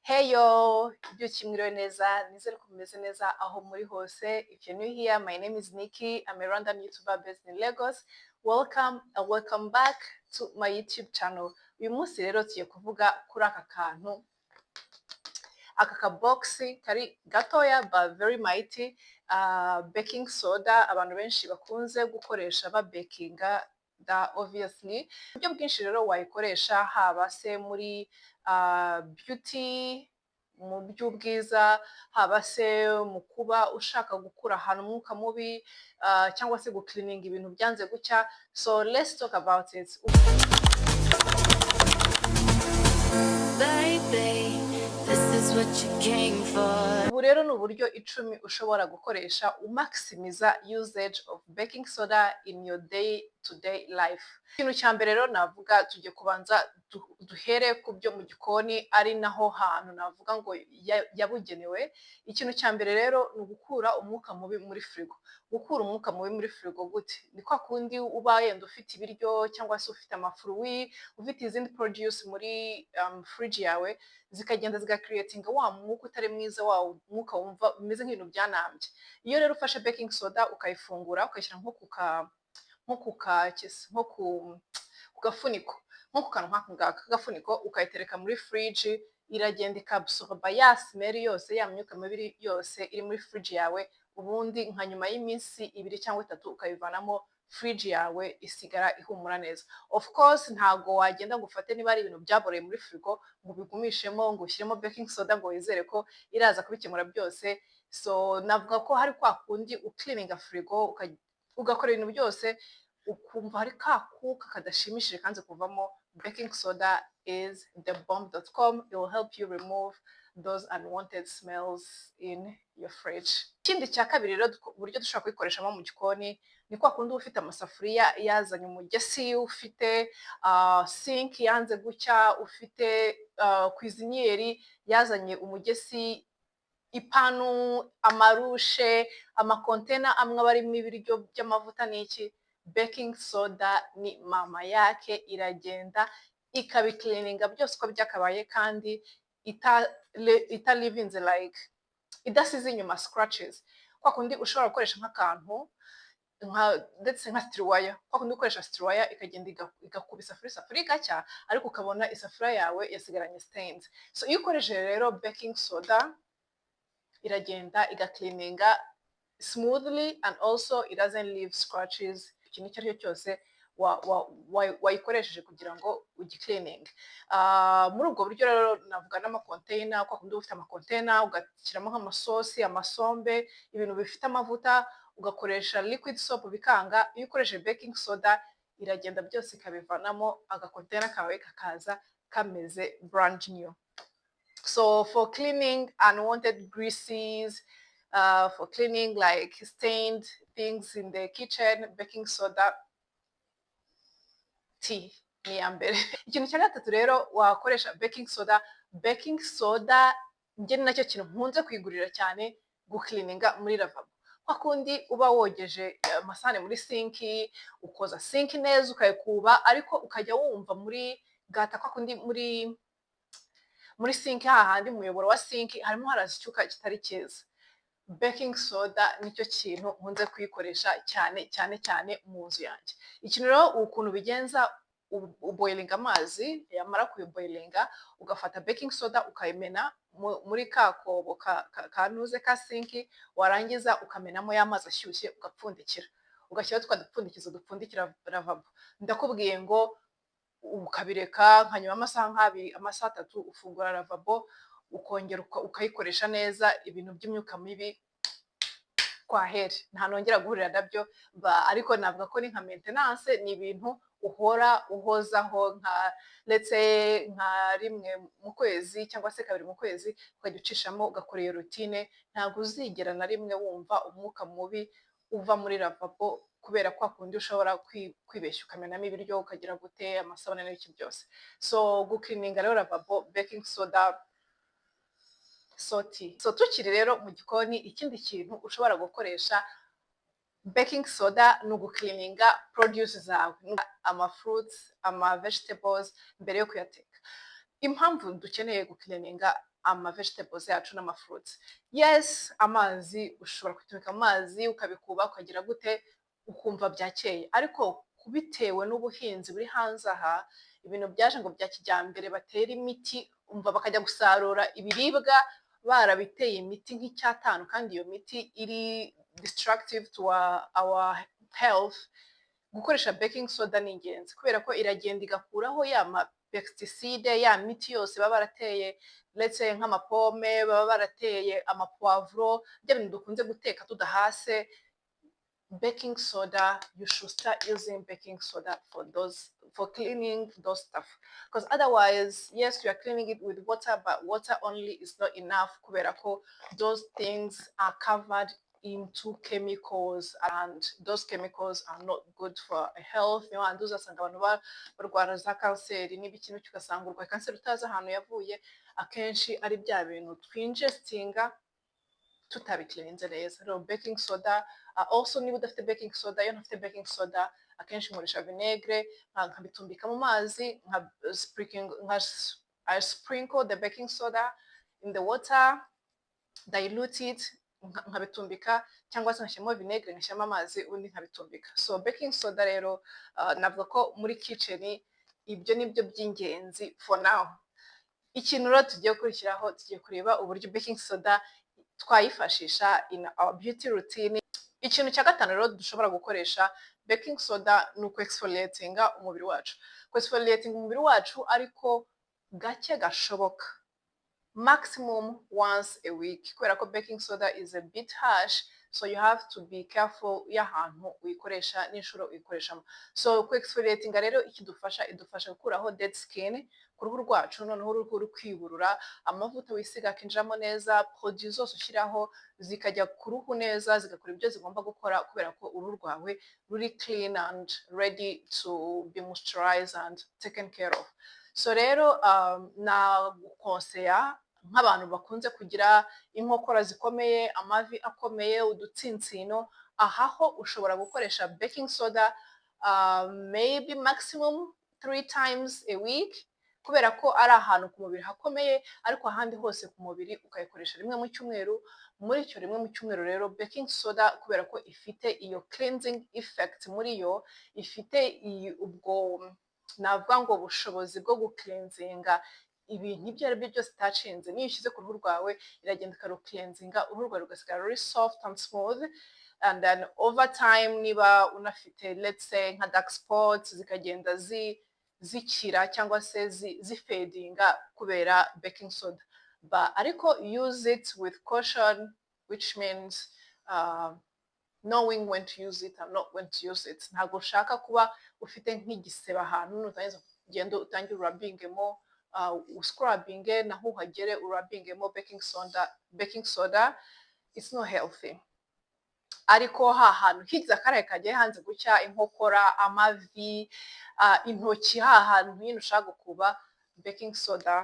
Hey yo, byuki mwiriwe neza, nizere ko mumeze neza aho muri hose. If you're new here, my name is Nikki. I'm a random YouTuber based in Lagos. Welcome and welcome back to my YouTube channel. Uyu munsi rero tugiye kuvuga kuri aka kantu, aka kaboxi kari gatoya but very mighty, baking soda abantu benshi bakunze gukoresha babekinga da obviously. Uburyo bwinshi rero wayikoresha haba se muri beauty, mu by'ubwiza, haba se mu kuba ushaka gukura ahantu umwuka mubi, cyangwa se gucleaning ibintu byanze gucya. So let's talk about it. Baby, this is what you came for. Ubu rero ni uburyo 10 ushobora gukoresha umaximiza usage of baking soda in your day to day life. Ikintu cya mbere rero navuga tujye kubanza duhere ku byo mu gikoni, ari naho hantu navuga ngo yabugenewe. Ikintu cya mbere rero ni ugukura umwuka mubi muri frigo. Gukura umwuka mubi muri frigo gute? Ni kwa kundi uba yenda ufite ibiryo cyangwa se ufite amafruit, ufite izindi produce muri fridge yawe, zikagenda zigacreatinga wa mwuka utari mwiza, wa mwuka wumva umeze nk'ibintu byanambye. Iyo rero ufashe baking soda ukayifungura ukayishyira nko ku gafuniko, nko ku kantu nk'aka ngaka k'agafuniko, ukayitereka muri fridge, iragenda ikabsorba ya smell yose, ya myuka mibi yose iri muri fridge yawe. Ubundi nka nyuma y'iminsi 2 cyangwa 3 ukayivanamo, fridge yawe isigara ihumura neza. Of course ntago wagenda ngo ufate niba ari ibintu byaboreye muri frigo ngo bigumishemo ngo ushyiremo baking soda ngo wizere ko iraza kubikemura byose. So navuga ko hari kwa kundi ucleaninga frigo ugakora ibintu byose ukumva hari kakuka kadashimishije kanze kuvamo. Baking soda is the bomb.com. It will help you remove those unwanted smells in your fridge. Ikindi cya kabiri rero uburyo dushobora kuyikoreshamo mu gikoni, ni kwa kundi ufite amasafuriya yazanye umugesi, ufite sink yanze gucya, ufite cuisinieri yazanye umugesi, ipanu, amarushe, amakontena amwe barimo ibiryo by'amavuta n'iki. Baking soda ni mama yake, iragenda ikabicleaninga byose uko byakabaye, kandi livinze like idasize inyuma scratches. Kwa kundi ushobora gukoresha nk'akantu ndetse nka stirwaya, kwa kundi ukoresha stirwaya ikagenda igakuba isafuriya igacya, ariko ukabona isafuriya yawe yasigaranye stains. So iyo ukoresheje rero baking soda, iragenda igacleaninga smoothly and also it doesn't leave scratches. Ikintu icyo ari cyo cyose wayikoresheje kugira ngo ugicleaning. Muri ubwo buryo rero navuga n'amakontena, kwa kundi ufite amakontena ugashyiramo nk'amasosi, amasombe, ibintu bifite amavuta, ugakoresha liquid soap bikanga. Iyo ukoresheje baking soda, iragenda byose ikabivanamo, agakontena kawe kakaza kameze brand new. So for cleaning unwanted greases, for cleaning like stained things in the kitchen, baking soda ni ya mbere. Ikintu cya gatatu rero wakoresha baking soda. Baking soda njye ni nacyo kintu nkunze kwigurira cyane gucleaninga muri lavabo. Kwa kundi uba wogeje amasahane muri sinki, ukoza sinki neza ukayikuba, ariko ukajya wumva muri gata, kwa kundi muri sinki hahandi muyoboro wa sinki harimo haraza icyuka kitari cyiza. Baking soda nicyo kintu nkunze kuyikoresha cyane mu nzu yanjye. Ikintu rero ukuntu bigenza, uboilinga amazi, yamara kuyiboilinga ugafata baking soda ukayimena muri ka kobo kanuze ka sinki, warangiza ukamenamo y'amazi ashyushye ugapfundikira, ugashyiraho dupfundikizo dupfundikira lavabo. Ndakubwiye ngo ukabireka nka nyuma amasaha nk'abiri, amasaha 3, ufungura lavabo, ukongera ukayikoresha neza, ibintu by'imyuka mibi kwaheri nta nongera guhurira nabyo. Ariko navuga ko ni nka maintenance, ni ibintu uhora uhozaho, nka let's say nka rimwe mu kwezi cyangwa se 2 mu kwezi, ukajya ucishamo ugakora iyo routine. Ntabwo uzigera na rimwe wumva umwuka mubi uva muri lavabo, kubera kwa kundi ushobora kwibeshya ukamenamo ibiryo ukagira gute amasabune n'ibiki byose. So gucleaninga rero lavabo, baking soda So tukiri rero mu gikoni, ikindi kintu ushobora gukoresha baking soda ni ugucleaninga produce zawe, ama fruits, ama vegetables mbere yo kuyateka. Impamvu dukeneye gucleaninga vegetables yacu fruits. Yes, amazi ushobora kutumika amazi ukabikuba ukagira gute ukumva byakeye, ariko kubitewe n'ubuhinzi buri hanze aha, ibintu byaje ngo bya kijyambere batera imiti, umva bakajya gusarura ibiribwa barabiteye imiti nk'icyatanu, kandi iyo miti iri destructive to our health. Gukoresha baking soda ni ingenzi kubera ko iragenda igakuraho ya pesticide, ya miti yose baba barateye, let's say nk'amapome baba barateye, amapoivro, bya bintu dukunze guteka tudahase. Baking soda, you should start using baking soda for cleaning those stuff, because otherwise, yes, you are cleaning it with water, but water only is not enough kubera ko those things are covered into chemicals, and those chemicals are not good for health. You know, and those asanga abantu barwara za kanseri n'ibiki n'icyo, ugasanga urwaye kanseri utazi ahantu yavuye, akenshi ari bya bintu twingestinga tutabicleanse neza. Rero baking soda, also niba udafite baking soda, iyo ntafite baking soda akenshi nkoresha vinegre nkabitumbika mu mazi, I sprinkle the baking soda in the water, dilute it, nkabitumbika, cyangwa se nkashyiramo vinegre ngashyiramo amazi ubundi nkabitumbika. So baking soda rero navuga ko muri kitchen ibyo nibyo by'ingenzi for now. Ikintu rero tugiye gukurikiraho, tugiye kureba uburyo baking soda twayifashisha in our beauty routine. Ikintu cya gatanu rero dushobora gukoresha baking soda ni exfoliatinga umubiri wacu. Exfoliating umubiri wacu ariko gake gashoboka, maximum once a week, kubera ko baking soda is a bit harsh, so you have to be careful y'ahantu uyikoresha n'inshuro uyikoreshamo. So exfoliatinga rero idufasha gukuraho dead skin ku ruhu rwacu, noneho uruhu rukwiburura, amavuta wisiga akinjiramo neza, produit zose ushyiraho zikajya ku ruhu neza, zigakora ibyo zigomba gukora, kubera ko uruhu rwawe ruri clean and ready to be moisturized and taken care of. So rero na gukonseya nk'abantu bakunze kugira inkokora zikomeye, amavi akomeye, udutsinsino, ahaho ushobora gukoresha baking soda maybe maximum 3 times a week, kubera ko ari ahantu ku mubiri hakomeye, ariko ahandi hose ku mubiri ukayikoresha rimwe mu cyumweru. Muri icyo rimwe mu cyumweru rero baking soda, kubera ko ifite iyo cleansing effect muri yo, ifite ubwo navuga ngo ubushobozi bwo gucleansinga ibintu ibyo ari byo byose itacinze, niyo ushyize ku ruhu rwawe iragenda ikarucleansinga, uruhu rwawe rugasigara ruri soft and smooth, and then over time niba unafite let's say nka dark spots zikagenda zikira cyangwa se zifadinga kubera baking soda. Ariko use it with caution, which means knowing when to use it and not when to use it. Ntabwo ushaka kuba ufite nk'igisebe ahantu utangiza kugenda utangira urabingemo, uscrubbinge naho uhagere urabingemo baking soda, it's not healthy. Ariko hantu higize akaraye kagiye hanze gucya, inkokora, amavi, intoki, hantu nyine ushaka gukuba, baking soda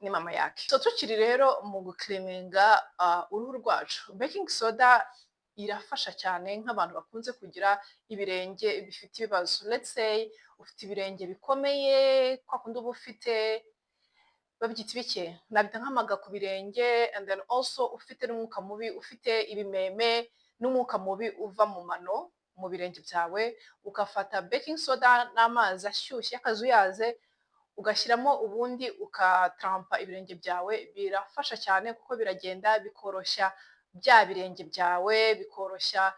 ni mama yake. So tukiri rero mu gucleaninga uruhu rwacu, baking soda irafasha cyane nk'abantu bakunze kugira ibirenge bifite ibibazo. Let's say ufite ibirenge bikomeye, kwa kundi uba ufite babyita bike, nabita nk'amaga ku birenge, and then also ufite n'umwuka mubi, ufite ibimeme n'umwuka mubi uva mu mano mu birenge byawe, ukafata baking soda n'amazi ashyushye akazuyaze, ugashyiramo ubundi ukatrampa ibirenge byawe. Birafasha cyane kuko biragenda bikoroshya bya birenge byawe, bikoroshya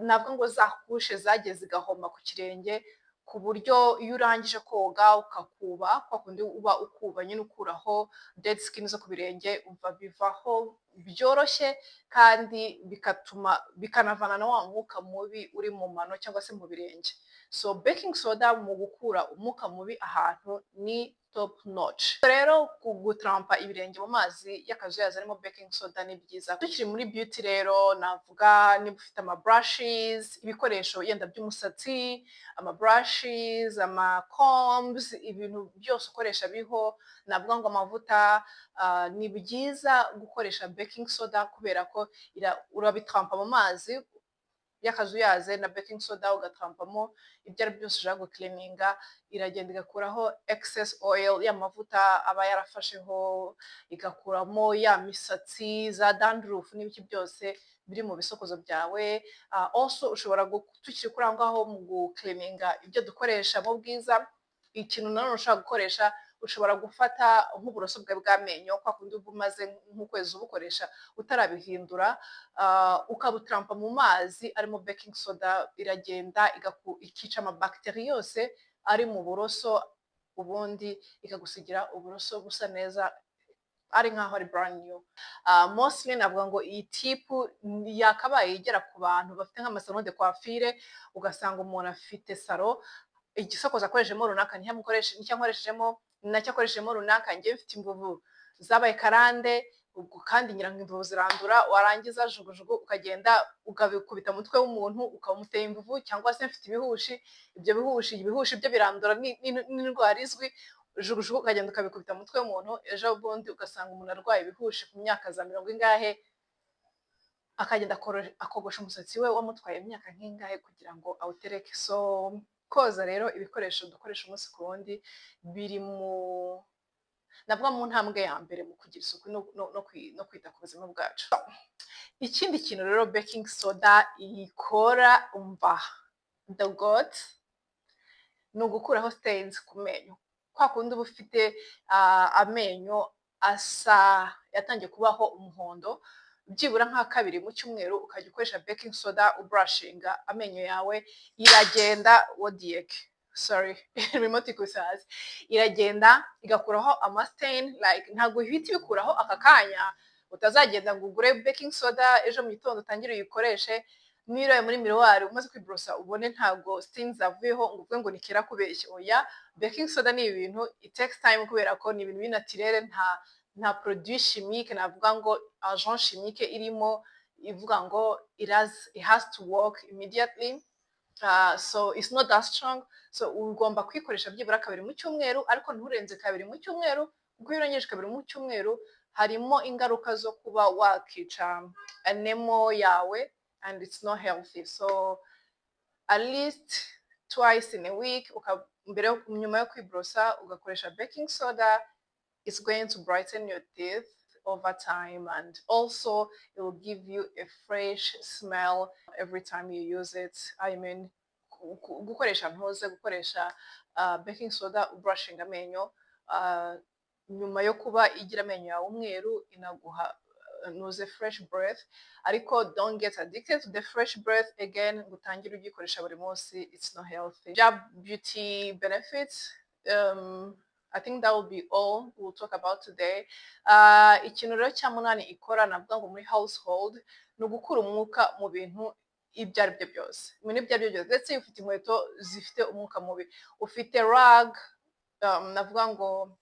nabwo ngo za kushe zagiye zigahoma ku kirenge, ku buryo iyo urangije koga ukakuba, kwa kundi uba ukuba nyine ukuraho dead skin zo ku birenge, umva bivaho byoroshye, kandi bikanavana na wa mwuka mubi uri mu mano cyangwa se mu birenge. So baking soda mu gukura umwuka mubi ahantu ni top notch. Rero gutrampa ibirenge mu mazi y'akazuyaza arimo baking soda ni byiza. Tukiri muri beauty rero, navuga niba ufite brushes, ibikoresho yenda by'umusatsi, brushes, combs, ibintu byose ukoresha biho, navuga ngo amavuta, ni byiza gukoresha baking soda kubera ko urabitrampa mu mazi y'akazuyaze na baking soda ugatrampamo ibyo ari byose ushaka gucleaninga, iragenda igakuraho excess oil y'amavuta aba yarafasheho, igakuramo ya misatsi za dandruff n'ibiki byose biri mu bisokozo byawe. Also ushobora tukiri kuri aho ngaho mu gucleaninga ibyo dukoresha mu bwiza, ikintu nanone ushobora gukoresha, ushobora gufata nk'uburoso bwawe bw'amenyo kwa kundi uba umaze nk'ukwezi ubukoresha utarabihindura, ukabutrampa mu mazi arimo baking soda, iragenda ikica amabacteri yose ari mu buroso, ubundi ikagusigira uburoso busa neza ari nkaho ari brand new. Mostly navuga ngo iyi tipu yakabaye igera ku bantu bafite nk'amasalon de coiffure, ugasanga umuntu afite salo, igisokozo akoreshemo runaka nicyo nkoreshejemo, nacyo akoreshejemo runaka, njye mfite imvuvu zabaye karande, kandi ngira ngo imvuvu zirandura, warangiza jugujugu ukagenda ukabikubita mu mutwe w'umuntu ukamutera imvuvu, cyangwa se mfite ibihushi, ibyo ibihushi byo birandura n'indwara izwi, jugujugu ukagenda ukabikubita mu mutwe w'umuntu, ejo bundi ugasanga umuntu arwaye ibihushi ku myaka za mirongo ingahe, akagenda akogosha umusatsi we wamutwaye imyaka nk'ingahe kugira ngo awutereke. So koza rero ibikoresho dukoresha umunsi ku wundi biri navuga mu ntambwe ya mbere mu kugira isuku no kwita ku buzima bwacu. Ikindi kintu rero baking soda ikora, umva the god, ni ugukuraho stains ku menyo. Kwa kundi uba ufite amenyo asa yatangiye kubaho umuhondo, byibura nka kabiri mu cyumweru ukajya ukoresha baking soda ubrushinga amenyo yawe, iragenda remote ikubise hasi, iragenda igakuraho amastain, like ntabwo ihita ibikuraho aka kanya, utazagenda ngo ugure baking soda ejo mu gitondo utangire uyikoreshe, niba muri miroir umaze kwibrosa ubone ntabwo stains zavuyeho ngo uvuge ngo nikera kubeshya. Oya, baking soda ni ibintu it takes time kubera ko ni ibintu binatirere, nta produit chimique, navuga ngo agent chimique irimo ivuga ngo it has to work immediately. So it's not that strong, so ugomba kwikoresha byibura kabiri mu cyumweru, ariko nturenze kabiri mu cyumweru, kuko iyo urengeje kabiri mu cyumweru harimo ingaruka zo kuba wakica enemo yawe, and it's not healthy. So at least twice in a week, nyuma yo kwibrosa ugakoresha baking soda, it's going to brighten your teeth over time, and also it will give you a fresh smell every time you use it. I mean, gukoresha baking soda brushing amenyo, nyuma yo kuba igira amenyo yawe umweru, inaguha fresh breath, ariko don't get addicted to the fresh breath again, gutangire ugikoresha buri munsi, it's not healthy. Beauty benefits, I think that will be all we'll talk about today. Ikintu rero cya munani ikora, navuga ngo muri household, ni ugukura umwuka mu bintu ibyo ari byo byose. Ibintu ibyo ari byo byose, ndetse ufite inkweto zifite umwuka mubi, ufite rug, navuga ngo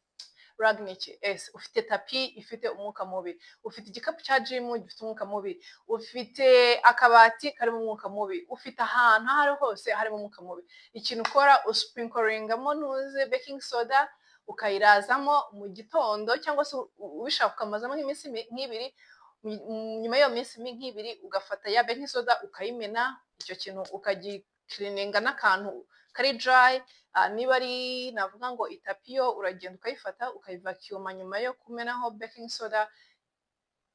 rug niki, ufite tapi ifite umwuka mubi, ufite igikapu cya gym gifite umwuka mubi, ufite akabati karimo umwuka mubi, ufite ahantu aho ari hose harimo umwuka mubi, ikintu ukora usprinkleringamo baking soda, ukayirazamo mu gitondo, cyangwa se ubishaka ukamazamo nk'iminsi nk'ibiri, nyuma y'iyo minsi nk'ibiri ugafata ya baking soda ukayimena, icyo kintu ukagicleaninga n'akantu kari dry, niba ari navuga ngo itapiyo, uragenda ukayifata ukayivacuuma nyuma yo kumenaho baking soda,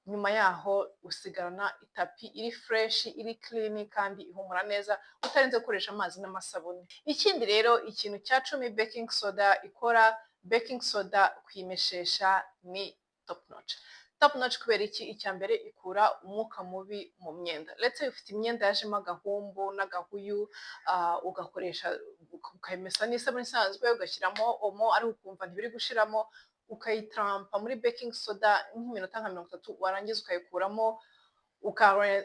nyuma yaho usigarana itapi iri fresh, iri clean, kandi ihumura neza, utarinze gukoresha amazi n'amasabune. Ikindi rero, ikintu cya 10 baking soda ikora, baking soda kuyimeshesha ni top notch. Top notch kubera iki? Icya mbere, ikura umwuka mubi mu myenda. Let's say ufite imyenda yajemo agahumbu n'agahuyu, ugakoresha ukayimesa n'isabune isanzwe, ugashyiramo omo, ariko ukumva ntibiri gushiramo, ukayitrampa muri baking soda nk'iminota nka 30, warangiza ukayikuramo,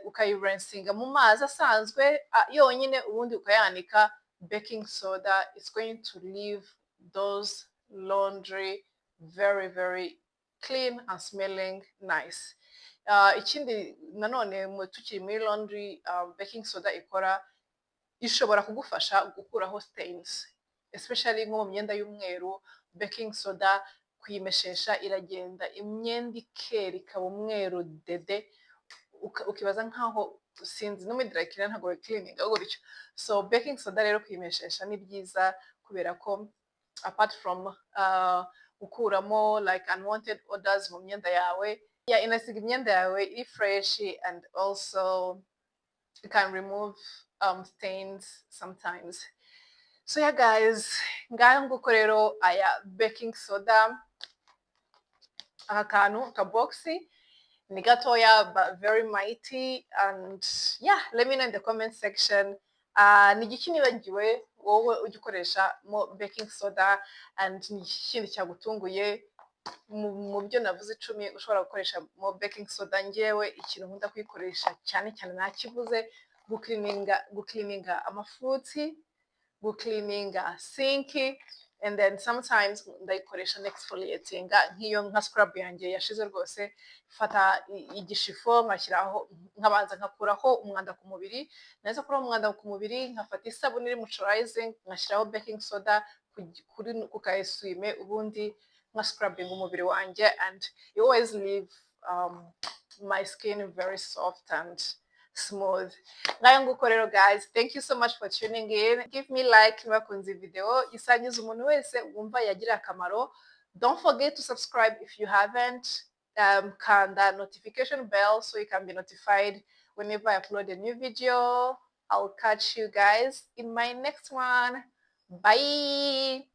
ukayirensinga mu mazi asanzwe yonyine, ubundi ukayanika. Baking soda is going to leave those laundry very very clean and smelling nice. Ikindi nanone tukiri muri laundry, baking soda ikora, ishobora kugufasha gukuraho stains, especially nko mu myenda y'umweru. Baking soda kuyimeshesha iragenda imyenda ikera ikaba umweru dede, ukibaza nkaho sinzi no muri dry cleaner ntabwo cleaninga gutyo. So baking soda rero kuyimeshesha ni byiza kubera ko apart from gukuramo like unwanted odors mu myenda yawe, yeah, inasiga imyenda yawe iri fresh and also it can remove stains sometimes. So yeah guys, ngaho nguko rero aya baking soda, aka kantu ka boxi ni gatoya but very mighty, and yeah, let me know in the comment section ni igiki nibagiwe wowe ujya ukoresha mo baking soda, and ni ikindi cyagutunguye mu byo navuze 10 ushobora gukoresha mo baking soda. Ngewe ikintu nkunda kuyikoresha cyane cyane nakivuze, gucleaninga amafruti, gucleaninga sinki, and then sometimes ndayikoresha exfoliatinga, nk'iyo nka scrub yanjye yashize rwose, fata igishifo nkashyiraho, nkabanza nkakuraho umwanda ku mubiri, neza kuraho umwanda ku mubiri, nkafata isabune iri moisturizing ngashyiraho baking soda ku ka eswime, ubundi nka scrubbing umubiri wanjye, and it always leave my skin very soft and smooth. Ngayo nguko rero guys, thank you so much for tuning in. Give me like niba kunze video, isangiza umuntu wese wumva yagira akamaro. Don't forget to subscribe if you haven't. Kanda notification bell so you can be notified whenever I upload a new video. I'll catch you guys in my next one. Bye.